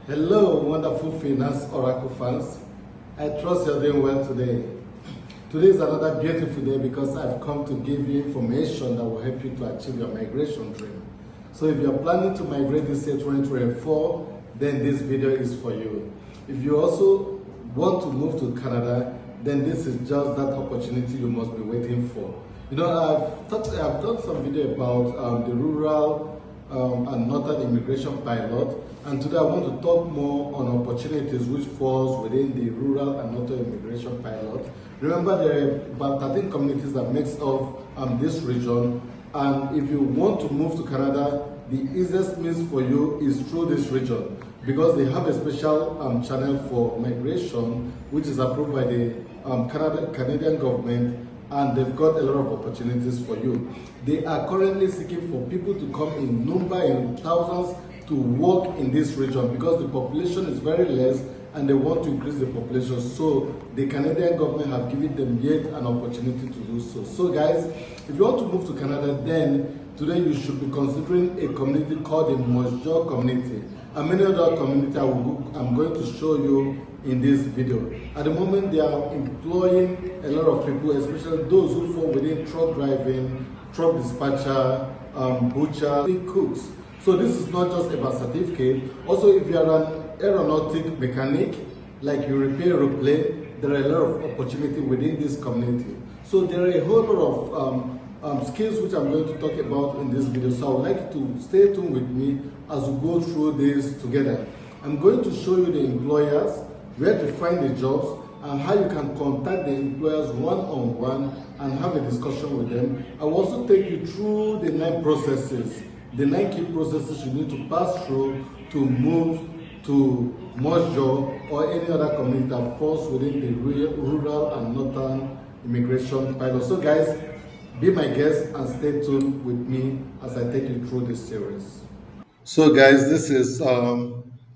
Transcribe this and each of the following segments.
Hello, wonderful Finance Oracle fans. I trust you're doing well today. Today is another beautiful day because I've come to give you information that will help you to achieve your migration dream. So if you're planning to migrate this year 2024, then this video is for you. If you also want to move to Canada, then this is just that opportunity you must be waiting for. You know, I've done some video about the rural and northern immigration pilot, and today I want to talk more on opportunities which falls within the rural and northern immigration pilot. Remember, there are about 13 communities that makes up this region, and if you want to move to Canada, the easiest means for you is through this region because they have a special channel for migration which is approved by the Canadian government, and they've got a lot of opportunities for you. They are currently seeking for people to come in number in thousands to work in this region because the population is very less and they want to increase the population. So the Canadian government have given them yet an opportunity to do so. So guys, if you want to move to Canada, then today you should be considering a community called the Mosjo community. And many other communities I'm going to show you in this video. At the moment, they are employing a lot of people, especially those who fall within truck driving, truck dispatcher, butcher, cooks. So this is not just about certificate. Also, if you are an aeronautic mechanic, like you repair aeroplane, there are a lot of opportunity within this community. So there are a whole lot of skills which I'm going to talk about in this video. So I would like you to stay tuned with me as we go through this together. I'm going to show you the employers, where to find the jobs, and how you can contact the employers one-on-one and have a discussion with them. I will also take you through the 9 processes, the 9 key processes you need to pass through to move to Mojo or any other community that falls within the rural and northern immigration pilot. So guys, be my guest and stay tuned with me as I take you through this series. So, guys, this is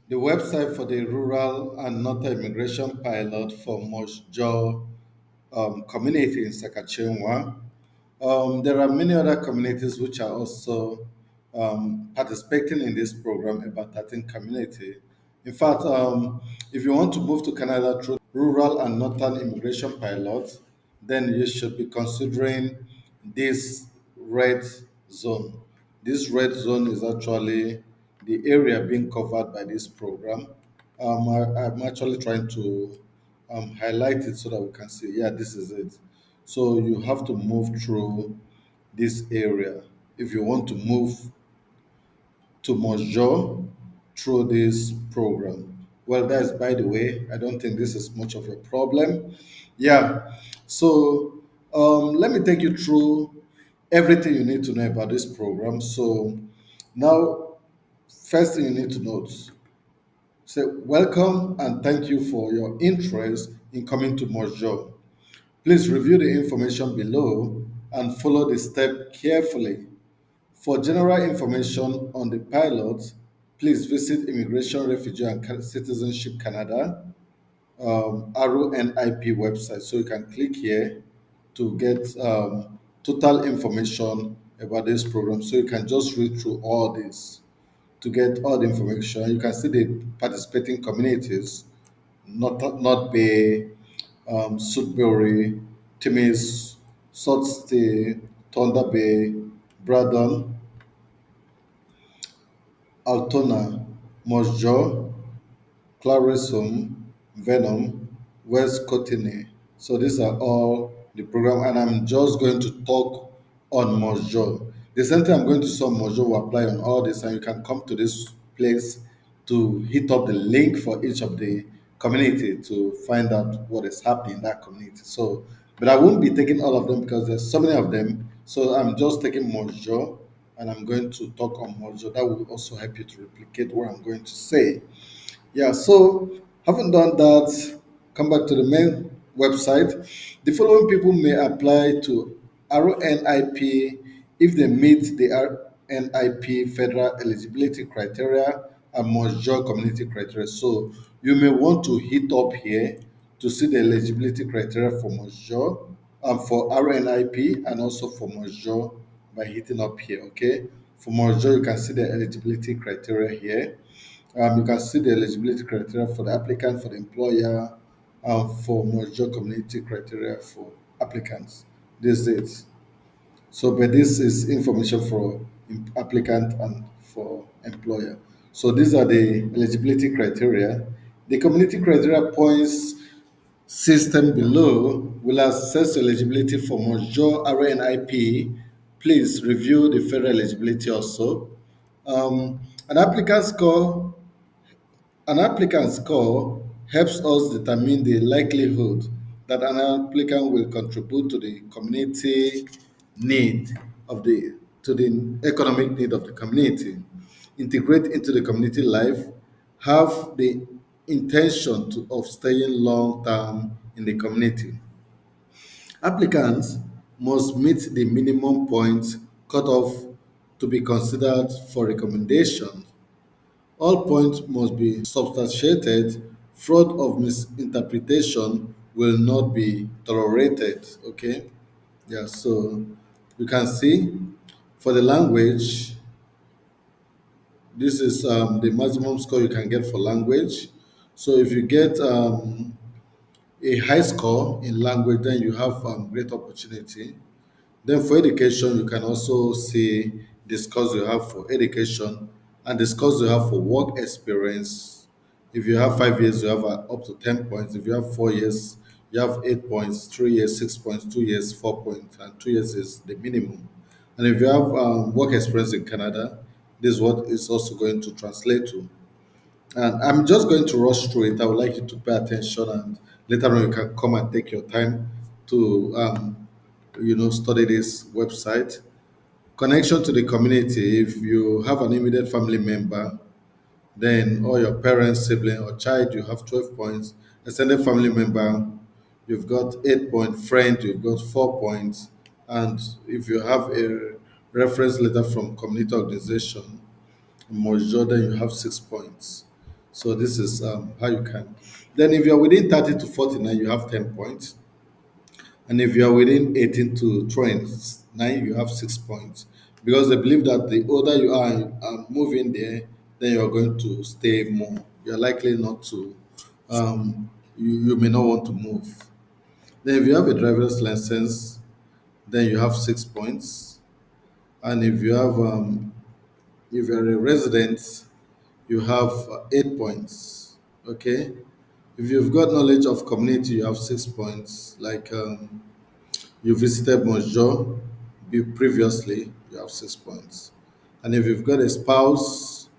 the website for the rural and northern immigration pilot for Mojo community in Saskatchewan. There are many other communities which are also participating in this program, about 13 community. In fact, if you want to move to Canada through rural and northern immigration pilot, then you should be considering this red zone. This red zone is actually the area being covered by this program. I'm actually trying to highlight it so that we can see. Yeah, this is it. So you have to move through this area if you want to move to Mojo through this program. Well, that's by the way. I don't think this is much of a problem. Yeah. So let me take you through everything you need to know about this program. So now, first thing you need to note, say welcome and thank you for your interest in coming to Mojo. Please review the information below and follow the step carefully. For general information on the pilot, please visit Immigration, Refugee and Citizenship Canada RNIP website. So you can click here to get total information about this program. So you can just read through all this to get all the information. You can see the participating communities, North Bay, Sudbury, Timmins, Sault Ste, Thunder Bay, Braddon, Altona, Mosjo, Clarisum, Venom, West Courtenay. So these are all the program, and I'm just going to talk on Mojo. The same thing I'm going to show Mojo will apply on all this, and you can come to this place to hit up the link for each of the community to find out what is happening in that community. So, but I won't be taking all of them because there's so many of them. So I'm just taking Mojo, and I'm going to talk on Mojo. That will also help you to replicate what I'm going to say. Yeah, so having done that, come back to the main website. The following people may apply to RNIP if they meet the RNIP federal eligibility criteria and Montreal community criteria. So you may want to hit up here to see the eligibility criteria for Montreal and for RNIP and also for Montreal by hitting up here. Okay, for Montreal you can see the eligibility criteria here. You can see the eligibility criteria for the applicant, for the employer, for major community criteria for applicants. This is it. So, but this is information for applicant and for employer. So these are the eligibility criteria. The community criteria points system below will assess eligibility for major RNIP. Please review the federal eligibility also. Um, an applicant score an applicant score helps us determine the likelihood that an applicant will contribute to the community need of the to the economic need of the community, integrate into the community life, have the intention of staying long term in the community. Applicants must meet the minimum points cut off to be considered for recommendation. All points must be substantiated. Fraud of misinterpretation will not be tolerated. Okay? Yeah, so you can see for the language, this is the maximum score you can get for language. So if you get a high score in language, then you have great opportunity. Then for education, you can also see the scores you have for education and the scores you have for work experience. If you have 5 years, you have up to 10 points. If you have 4 years, you have 8 points, 3 years, 6 points, 2 years, 4 points, and 2 years is the minimum. And if you have work experience in Canada, this is what it's also going to translate to. And I'm just going to rush through it. I would like you to pay attention, and later on you can come and take your time to study this website. Connection to the community. If you have an immediate family member, then or your parents, sibling, or child, you have 12 points. Extended family member, you've got 8 points. Friend, you've got 4 points. And if you have a reference letter from community organization, Mojo, then you have 6 points. So this is how you can. Then if you're within 30 to 49, you have 10 points. And if you are within 18 to 29, you have 6 points. Because they believe that the older you are moving there, then you are going to stay more. You're likely not to, you may not want to move. Then if you have a driver's license, then you have 6 points. And if you're a resident, you have 8 points. Okay. If you've got knowledge of community, you have 6 points. Like you visited Mojo previously, you have 6 points. And if you've got a spouse,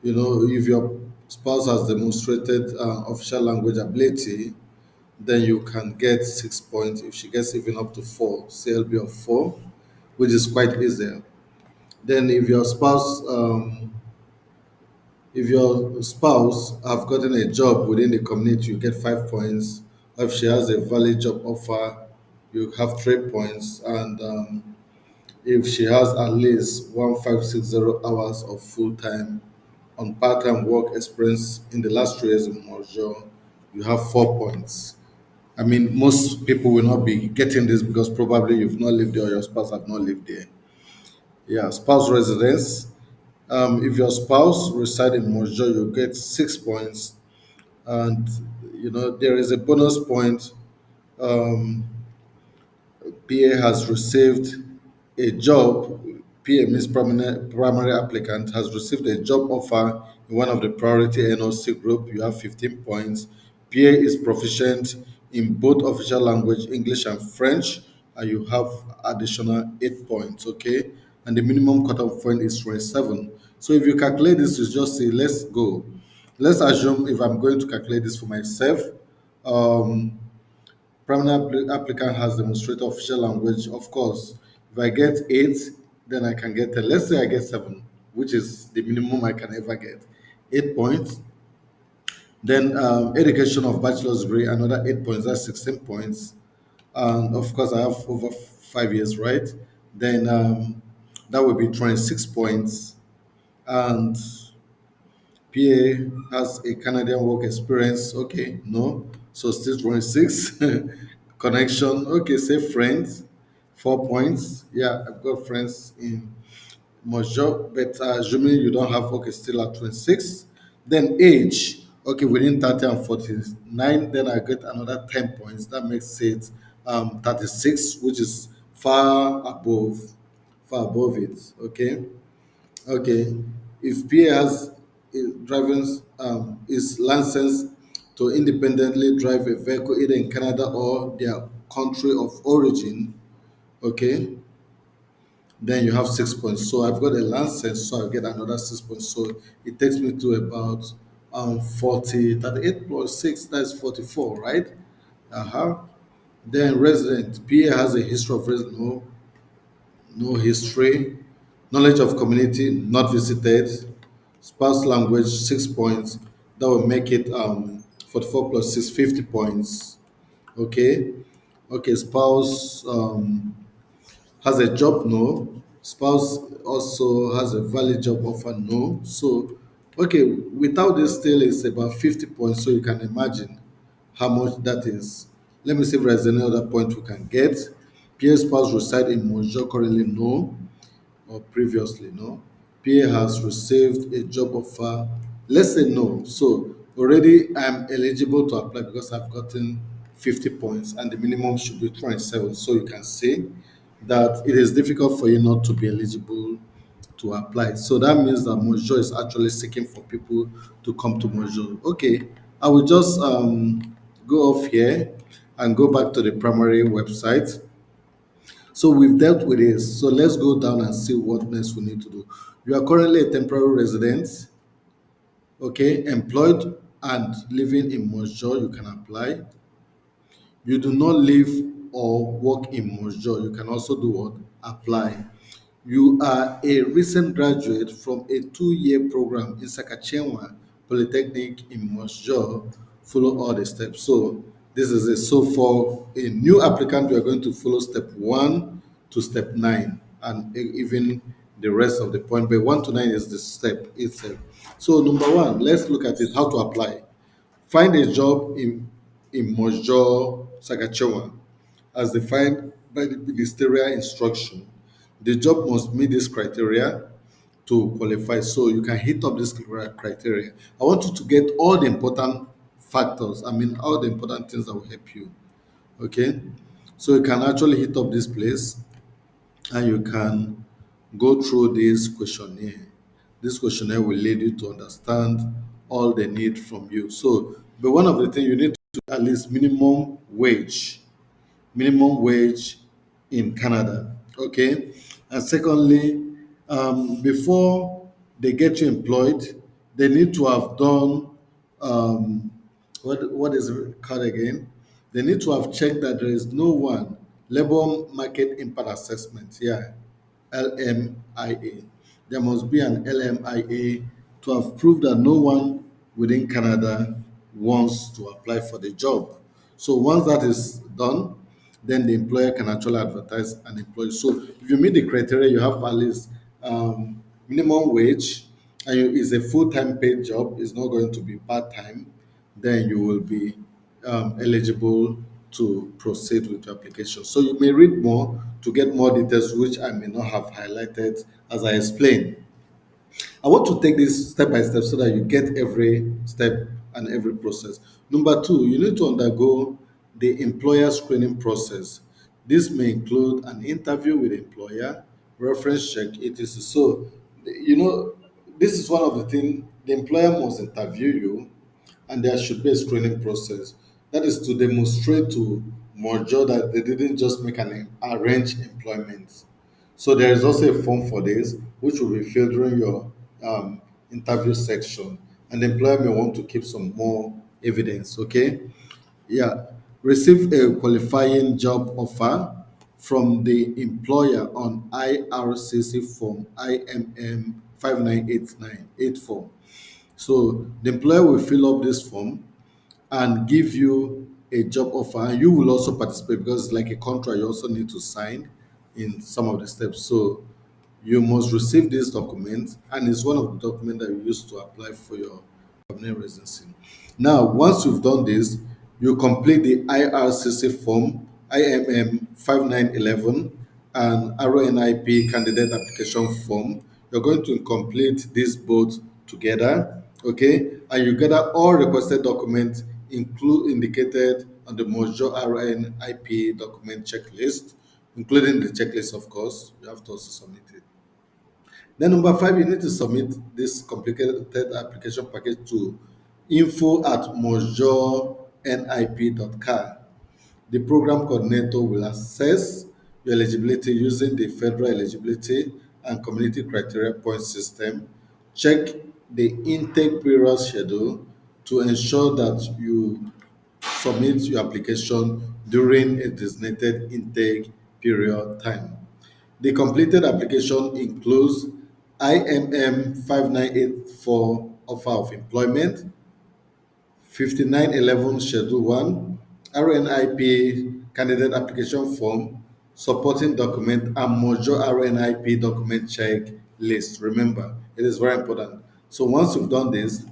if your spouse has demonstrated official language ability, then you can get 6 points. If she gets even up to four, CLB of four, which is quite easy. Then if your spouse have gotten a job within the community, you get 5 points. If she has a valid job offer, you have 3 points. And if she has at least 1560 hours of full-time on part-time work experience in the last 3 years in Montreal, you have 4 points. I mean, most people will not be getting this because probably you've not lived there or your spouse have not lived there. Yeah, spouse residence. If your spouse reside in Montreal, you get 6 points, and there is a bonus point. Um, PA has received a job. PA means primary applicant has received a job offer in one of the priority NOC group. You have 15 points. PA is proficient in both official language, English and French, and you have additional 8 points. Okay, and the minimum cutoff point is 27. So if you calculate this, you just say, let's go. Let's assume if I'm going to calculate this for myself. Um, Primary applicant has demonstrated official language. Of course, if I get eight, then I can get 10. Let's say I get seven, which is the minimum I can ever get. 8 points. Then education of bachelor's degree, another 8 points. That's 16 points. And of course, I have over 5 years, right? Then that would be 26 points. And PA has a Canadian work experience. Okay, no. So still 26. Connection. Okay, say friends. 4 points. Yeah, I've got friends in Mojo, but assuming you don't have, okay, still at 26. Then age, okay, within 30 and 49, then I get another 10 points. That makes it 36, which is far above it. Okay. Okay. If PA has driving is licensed to independently drive a vehicle either in Canada or their country of origin, okay, then you have 6 points. So I've got a license, so I get another 6 points. So it takes me to about 38 plus 6, that's 44, right? Uh-huh. Then resident, PA has a history of resident, no history. Knowledge of community, not visited. Spouse language, 6 points. That will make it 44 plus 6, 50 points. Okay. Okay, spouse has a job, no. Spouse also has a valid job offer, no. So, okay, without this still it's about 50 points, so you can imagine how much that is. Let me see if there's any other point we can get. Peer spouse reside in Montreal currently, no, or previously, no. PA has received a job offer. Let's say no. So already I'm eligible to apply because I've gotten 50 points and the minimum should be 27. So you can say that it is difficult for you not to be eligible to apply. So that means that Mojo is actually seeking for people to come to Mojo. Okay, I will just go off here and go back to the primary website. So we've dealt with this. So let's go down and see what next we need to do. You are currently a temporary resident, okay, employed and living in Montreal, you can apply. You do not live or work in Montreal, you can also do what? Apply. You are a recent graduate from a 2-year program in Saskatchewan Polytechnic in Montreal. Follow all the steps. So this is it. So for a new applicant, you are going to follow step 1 to step 9 and even the rest of the point. But 1 to 9 is the step itself. So number 1, let's look at it, how to apply. Find a job in Mojo, Saskatchewan, as defined by the ministerial instruction. The job must meet this criteria to qualify. So you can hit up this criteria. I want you to get all the important factors. I mean, all the important things that will help you. Okay. So you can actually hit up this place and you can go through this questionnaire. This questionnaire will lead you to understand all they need from you. So, but one of the things you need to at least minimum wage in Canada. Okay, and secondly, before they get you employed, they need to have done um, what is it called again? They need to have checked that there is no one labor market impact assessment. Yeah, LMIA. There must be an LMIA to have proved that no one within Canada wants to apply for the job. So once that is done, then the employer can actually advertise an employee. So if you meet the criteria, you have at least minimum wage, and it's a full-time paid job. It's not going to be part-time. Then you will be eligible to proceed with your application. So you may read more to get more details, which I may not have highlighted as I explained. I want to take this step by step so that you get every step and every process. Number 2, you need to undergo the employer screening process. This may include an interview with the employer, reference check, etc. So, this is one of the things the employer must interview you, and there should be a screening process. That is to demonstrate to Mojo that they didn't just make an arranged employment. So there is also a form for this, which will be filled during your interview section, and the employer may want to keep some more evidence. Okay, yeah. Receive a qualifying job offer from the employer on IRCC form IMM 598984. So the employer will fill up this form and give you a job offer, and you will also participate because it's like a contract. You also need to sign in some of the steps. So you must receive this document, and it's one of the documents that you use to apply for your permanent residency. Now, once you've done this, you complete the IRCC form IMM 5911 and RNIP candidate application form. You're going to complete these both together, okay? and you gather all requested documents include indicated on the Mojo RNIP document checklist, including the checklist, of course. You have to also submit it. Then number five, you need to submit this complicated application package to info@mojonip.ca. The program coordinator will assess your eligibility using the federal eligibility and community criteria point system, check the intake period schedule to ensure that you submit your application during a designated intake period time. The completed application includes IMM 5984 offer of employment, 5911 Schedule 1, RNIP candidate application form, supporting document, and Mojo RNIP document check list. Remember, it is very important. So once you've done this,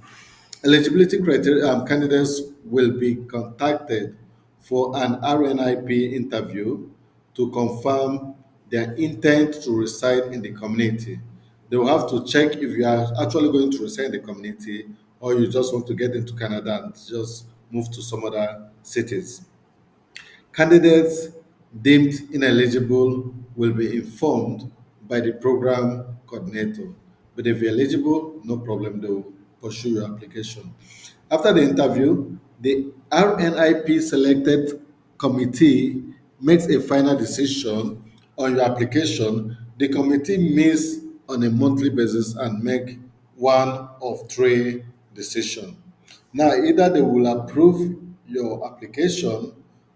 eligibility criteria candidates will be contacted for an RNIP interview to confirm their intent to reside in the community. They will have to check if you are actually going to reside in the community or you just want to get into Canada and just move to some other cities. Candidates deemed ineligible will be informed by the program coordinator. But if you're eligible, no problem, they will pursue your application. After the interview, the RNIP selected committee makes a final decision on your application. The committee meets on a monthly basis and make one of three decisions. Now, either they will approve your application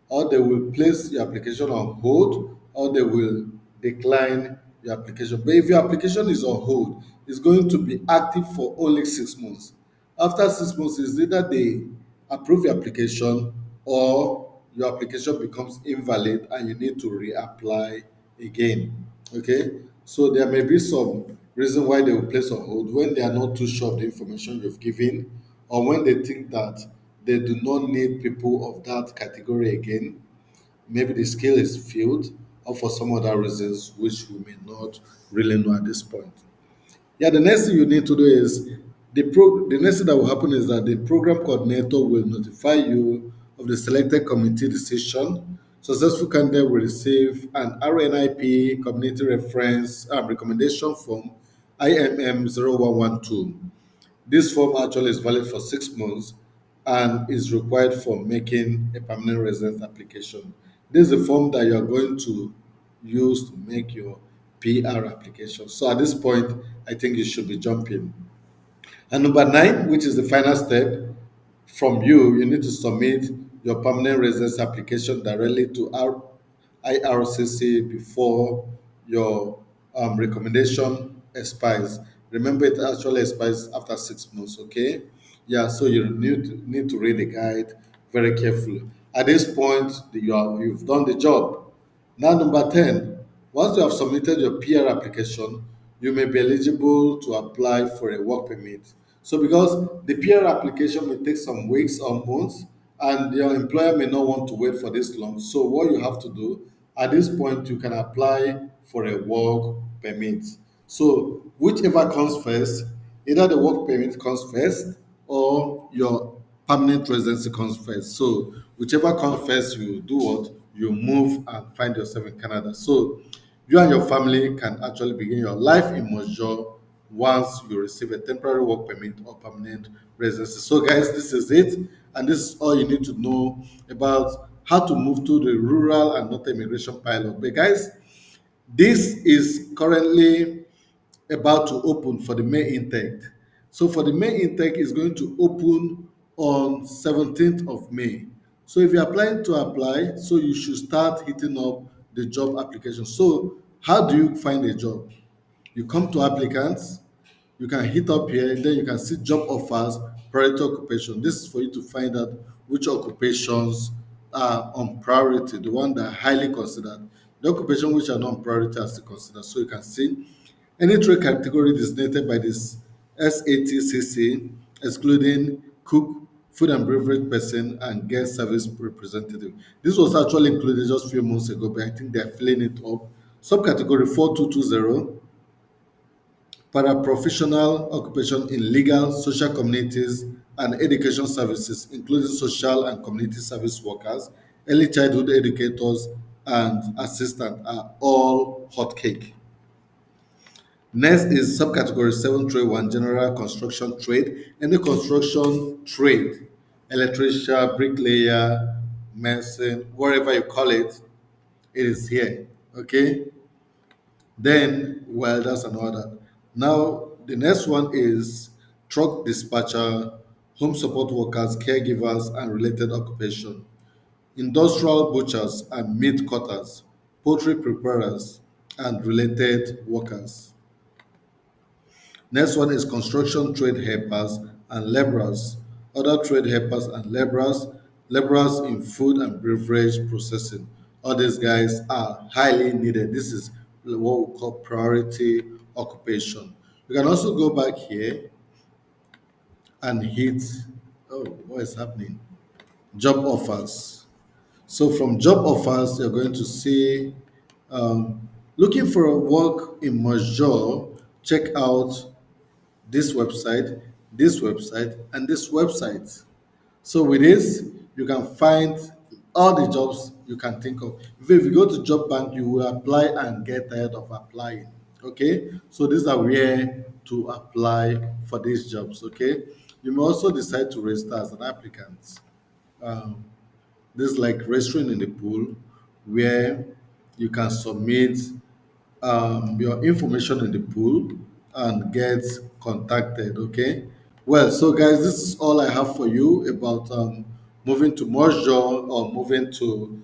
or they will place your application on hold or they will decline your application. But if your application is on hold, it's going to be active for only 6 months. After 6 months, is either they approve your application or your application becomes invalid and you need to reapply again. Okay, so there may be some reason why they will place on hold when they are not too sure of the information you've given or when they think that they do not need people of that category again. Maybe the skill is filled or for some other reasons which we may not really know at this point. Yeah, the next thing you need to do is the next thing that will happen is that the program coordinator will notify you of the selected committee decision. Successful candidate will receive an RNIP community reference recommendation form IMM 0112. This form actually is valid for 6 months and is required for making a permanent residence application. This is the form that you are going to use to make your PR application. So at this point, I think you should be jumping. And number nine, which is the final step, from you, you need to submit your permanent residence application directly to our IRCC before your recommendation expires. Remember, it actually expires after 6 months. Okay, yeah. So you need to read the guide very carefully. At this point, you've done the job. Now, number 10, once you have submitted your PR application, you may be eligible to apply for a work permit. So, because the PR application may take some weeks or months, and your employer may not want to wait for this long. So, what you have to do at this point, you can apply for a work permit. So, whichever comes first, either the work permit comes first or your permanent residency comes first. So whichever comes first, you do what? You move and find yourself in Canada. So you and your family can actually begin your life in Montreal once you receive a temporary work permit or permanent residency. So guys, this is it. And this is all you need to know about how to move to the rural and not immigration pilot. But guys, this is currently about to open for the May intake. So for the May intake is going to open on 17th of May. So if you're applying to apply, so you should start hitting up the job application. So how do you find a job? You come to applicants, you can hit up here, then you can see job offers, priority occupation. This is for you to find out which occupations are on priority, the one that are highly considered. The occupation which are not on priority are still considered. So you can see any trade category designated by this SATCC, excluding cook, food and beverage person, and guest service representative. This was actually included just a few months ago, but I think they're filling it up. Subcategory 4220, paraprofessional occupation in legal, social communities, and education services, including social and community service workers, early childhood educators, and assistants, are all hot cake. Next is subcategory 731, general construction trade. Any construction trade, electrician, bricklayer, mason, whatever you call it, it is here. Okay? Then welders and all that. Now, the next one is truck dispatcher, home support workers, caregivers, and related occupation. Industrial butchers and meat cutters, poultry preparers, and related workers. Next one is construction trade helpers and laborers, other trade helpers and laborers, laborers in food and beverage processing. All these guys are highly needed. This is what we call priority occupation. You can also go back here and hit, oh, what is happening? Job offers. So from job offers, you're going to see looking for a work in Major, check out this website, and this website. So with this, you can find all the jobs you can think of. If you go to job bank, you will apply and get tired of applying. Okay, so these are where to apply for these jobs. Okay, you may also decide to register as an applicant. Um, this is like registering in the pool where you can submit your information in the pool and get contacted. Okay. Well, so guys, this is all I have for you about moving to Montreal or moving to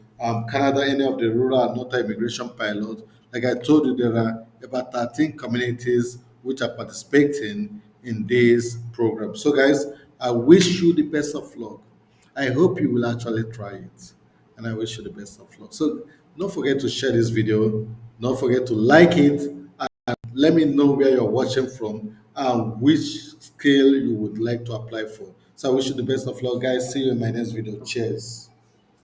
Canada, any of the rural and northern immigration pilots. Like I told you, there are about 13 communities which are participating in this program. So, guys, I wish you the best of luck. I hope you will actually try it. And I wish you the best of luck. So don't forget to share this video. Don't forget to like it. Let me know where you're watching from and which skill you would like to apply for. So I wish you the best of luck, guys. See you in my next video. Cheers.